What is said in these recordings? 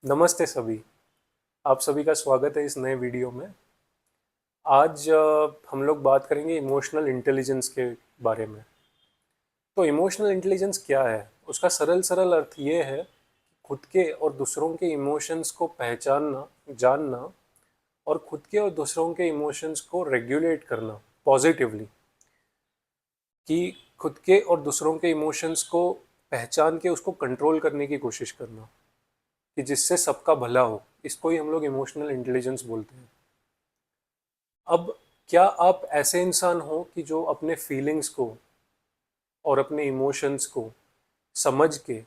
नमस्ते सभी। आप सभी का स्वागत है इस नए वीडियो में। आज हम लोग बात करेंगे इमोशनल इंटेलिजेंस के बारे में। तो इमोशनल इंटेलिजेंस क्या है? उसका सरल सरल अर्थ ये है कि खुद के और दूसरों के इमोशंस को पहचानना, जानना और खुद के और दूसरों के इमोशंस को रेगुलेट करना पॉजिटिवली। कि खुद के और दूसरों के इमोशंस को पहचान के उसको कंट्रोल करने की कोशिश करना, कि जिससे सबका भला हो। इसको ही हम लोग इमोशनल इंटेलिजेंस बोलते हैं। अब क्या आप ऐसे इंसान हो कि जो अपने फीलिंग्स को और अपने इमोशंस को समझ के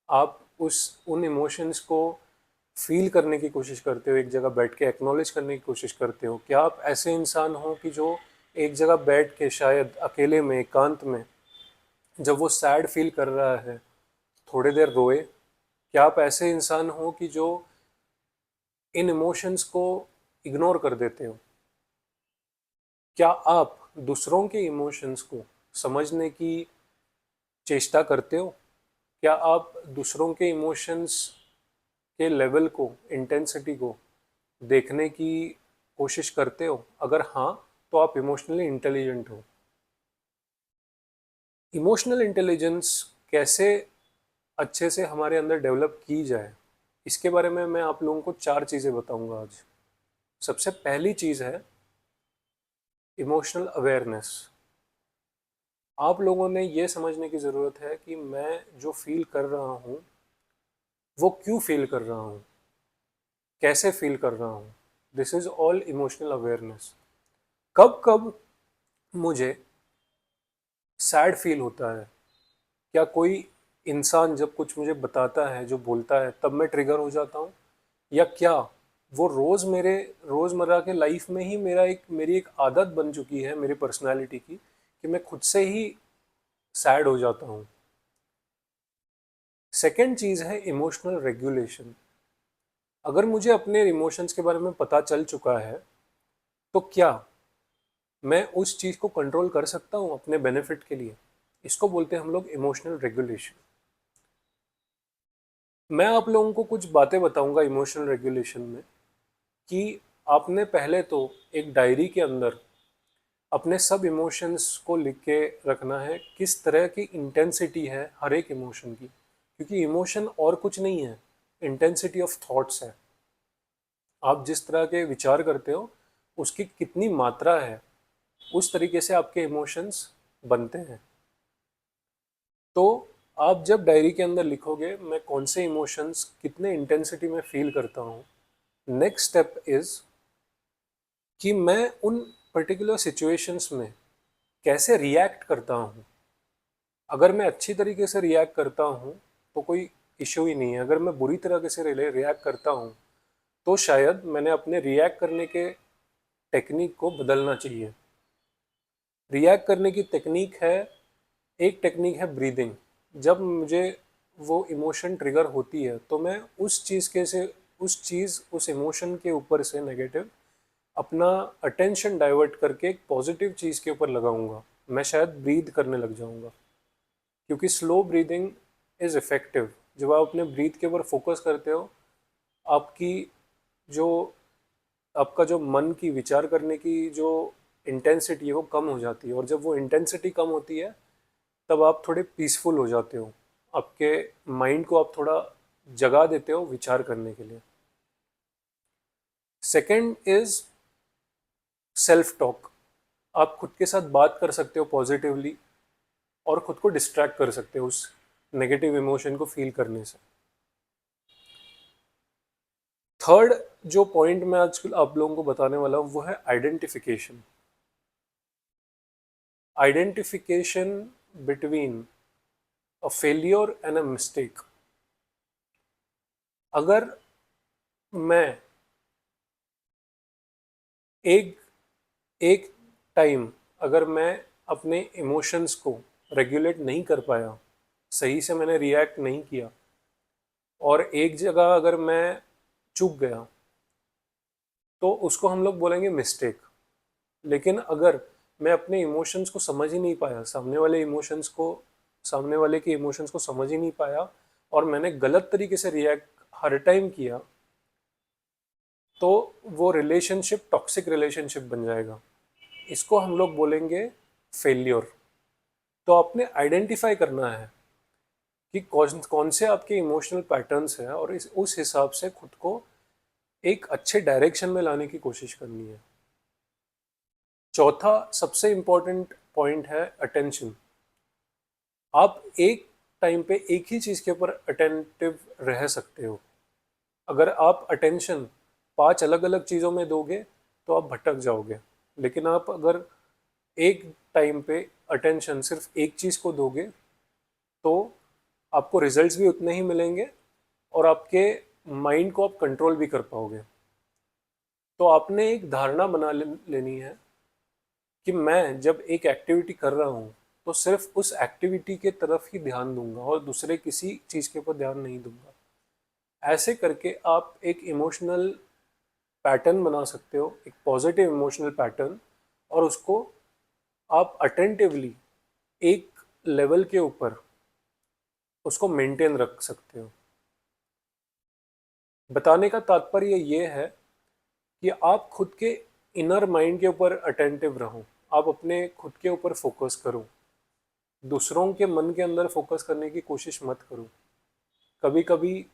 आप उस उन इमोशंस को फील करने की कोशिश करते हो, एक जगह बैठ के एक्नॉलेज करने की कोशिश करते हो? क्या आप ऐसे इंसान हो कि जो एक जगह बैठ के शायद अकेले में, एकांत में, जब वो सैड फील कर रहा है, थोड़ी देर रोए? क्या आप ऐसे इंसान हो कि जो इन इमोशंस को इग्नोर कर देते हो? क्या आप दूसरों के इमोशंस को समझने की चेष्टा करते हो? क्या आप दूसरों के इमोशंस के लेवल को, इंटेंसिटी को देखने की कोशिश करते हो? अगर हाँ, तो आप इमोशनली इंटेलिजेंट हो। इमोशनल इंटेलिजेंस कैसे अच्छे से हमारे अंदर डेवलप की जाए, इसके बारे में मैं आप लोगों को 4 चीज़ें बताऊंगा आज। सबसे पहली चीज़ है इमोशनल अवेयरनेस। आप लोगों ने ये समझने की ज़रूरत है कि मैं जो फील कर रहा हूँ वो क्यों फील कर रहा हूँ, कैसे फील कर रहा हूँ। This is all emotional awareness. कब कब मुझे सैड फील होता है, क्या कोई इंसान जब कुछ मुझे बताता है, जो बोलता है, तब मैं ट्रिगर हो जाता हूँ? या क्या वो मेरे रोज़मर्रा के लाइफ में ही मेरी एक आदत बन चुकी है मेरी पर्सनालिटी की, कि मैं खुद से ही सैड हो जाता हूँ? सेकेंड चीज़ है इमोशनल रेगुलेशन। अगर मुझे अपने इमोशंस के बारे में पता चल चुका है, तो क्या मैं उस चीज़ को कंट्रोल कर सकता हूँ अपने बेनिफिट के लिए? इसको बोलते हैं हम लोग इमोशनल रेगुलेशन। मैं आप लोगों को कुछ बातें बताऊंगा इमोशनल रेगुलेशन में, कि आपने पहले तो एक डायरी के अंदर अपने सब इमोशंस को लिख के रखना है, किस तरह की इंटेंसिटी है हर एक इमोशन की। क्योंकि इमोशन और कुछ नहीं है, इंटेंसिटी ऑफ थॉट्स है। आप जिस तरह के विचार करते हो, उसकी कितनी मात्रा है, उस तरीके से आपके इमोशंस बनते हैं। तो आप जब डायरी के अंदर लिखोगे मैं कौन से इमोशंस कितने इंटेंसिटी में फील करता हूँ, नेक्स्ट स्टेप इज कि मैं उन पर्टिकुलर सिचुएशंस में कैसे रिएक्ट करता हूँ। अगर मैं अच्छी तरीके से रिएक्ट करता हूँ तो कोई इशू ही नहीं है। अगर मैं बुरी तरीके से रिएक्ट करता हूँ, तो शायद मैंने अपने रिएक्ट करने के टेक्निक को बदलना चाहिए। रिएक्ट करने की टेक्निक है, एक टेक्निक है ब्रीदिंग। जब मुझे वो इमोशन ट्रिगर होती है, तो मैं उस इमोशन के ऊपर से नेगेटिव अपना अटेंशन डाइवर्ट करके एक पॉजिटिव चीज़ के ऊपर लगाऊंगा। मैं शायद ब्रीद करने लग जाऊंगा, क्योंकि स्लो ब्रीदिंग इज़ इफ़ेक्टिव। जब आप अपने ब्रीथ के ऊपर फोकस करते हो, आपकी जो आपका जो मन की विचार करने की जो इंटेंसिटी है वो कम हो जाती है। और जब वो इंटेंसिटी कम होती है, तब आप थोड़े पीसफुल हो जाते हो। आपके माइंड को आप थोड़ा जगा देते हो विचार करने के लिए। Second is self talk. आप खुद के साथ बात कर सकते हो पॉजिटिवली, और खुद को डिस्ट्रैक्ट कर सकते हो उस नेगेटिव इमोशन को फील करने से। थर्ड जो पॉइंट मैं आज आप लोगों को बताने वाला हूँ वो है identification. Identification between a failure and a mistake. अगर मैं एक एक टाइम, अगर मैं अपने इमोशंस को रेगुलेट नहीं कर पाया, सही से मैंने रिएक्ट नहीं किया, और एक जगह अगर मैं चूक गया, तो उसको हम लोग बोलेंगे मिस्टेक। लेकिन अगर मैं अपने इमोशंस को समझ ही नहीं पाया, सामने वाले के इमोशंस को समझ ही नहीं पाया, और मैंने गलत तरीके से रिएक्ट हर टाइम किया तो वो रिलेशनशिप टॉक्सिक रिलेशनशिप बन जाएगा। इसको हम लोग बोलेंगे फेल्योर। तो आपने आइडेंटिफाई करना है कि कौन कौन से आपके इमोशनल पैटर्न्स हैं और उस हिसाब से खुद को एक अच्छे डायरेक्शन में लाने की कोशिश करनी है। चौथा सबसे इम्पोर्टेंट पॉइंट है अटेंशन। आप एक टाइम पे एक ही चीज़ के ऊपर अटेंटिव रह सकते हो। अगर आप अटेंशन 5 अलग अलग चीज़ों में दोगे तो आप भटक जाओगे, लेकिन आप अगर एक टाइम पे अटेंशन सिर्फ एक चीज़ को दोगे तो आपको रिजल्ट्स भी उतने ही मिलेंगे और आपके माइंड को आप कंट्रोल भी कर पाओगे। तो आपने एक धारणा बना लेनी है कि मैं जब एक एक्टिविटी कर रहा हूँ तो सिर्फ उस एक्टिविटी के तरफ ही ध्यान दूंगा और दूसरे किसी चीज़ के ऊपर ध्यान नहीं दूंगा। ऐसे करके आप एक इमोशनल पैटर्न बना सकते हो, एक पॉजिटिव इमोशनल पैटर्न, और उसको आप अटेंटिवली एक लेवल के ऊपर उसको मेंटेन रख सकते हो। बताने का तात्पर्य ये है कि आप खुद के इनर माइंड के ऊपर अटेंटिव रहो, आप अपने खुद के ऊपर फोकस करो, दूसरों के मन के अंदर फोकस करने की कोशिश मत करो। कभी कभी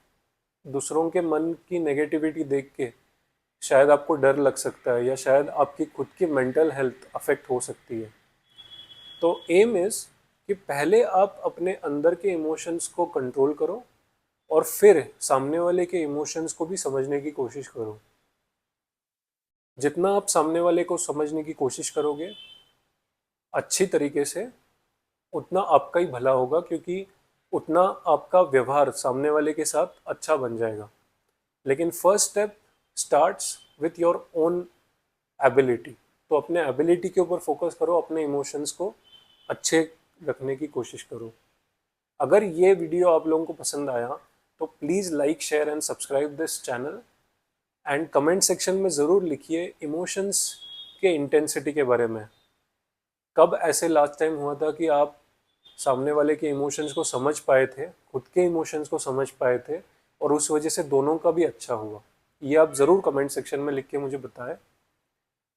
दूसरों के मन की नेगेटिविटी देख के शायद आपको डर लग सकता है या शायद आपकी खुद की मेंटल हेल्थ अफेक्ट हो सकती है। तो एम इज़ कि पहले आप अपने अंदर के इमोशंस को कंट्रोल करो और फिर सामने वाले के इमोशंस को भी समझने की कोशिश करो। जितना आप सामने वाले को समझने की कोशिश करोगे अच्छी तरीके से, उतना आपका ही भला होगा, क्योंकि उतना आपका व्यवहार सामने वाले के साथ अच्छा बन जाएगा। लेकिन first step starts with your own ability. तो अपने एबिलिटी के ऊपर फोकस करो, अपने इमोशंस को अच्छे रखने की कोशिश करो। अगर ये वीडियो आप लोगों को पसंद आया तो please like share and subscribe this channel, and comment section में ज़रूर लिखिए इमोशंस के इंटेंसिटी के बारे में। कब ऐसे लास्ट टाइम हुआ था कि आप सामने वाले के इमोशंस को समझ पाए थे, खुद के इमोशंस को समझ पाए थे, और उस वजह से दोनों का भी अच्छा हुआ? ये आप ज़रूर कमेंट सेक्शन में लिख के मुझे बताएं।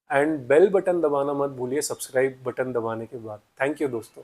एंड बेल बटन दबाना मत भूलिए सब्सक्राइब बटन दबाने के बाद। थैंक यू दोस्तों।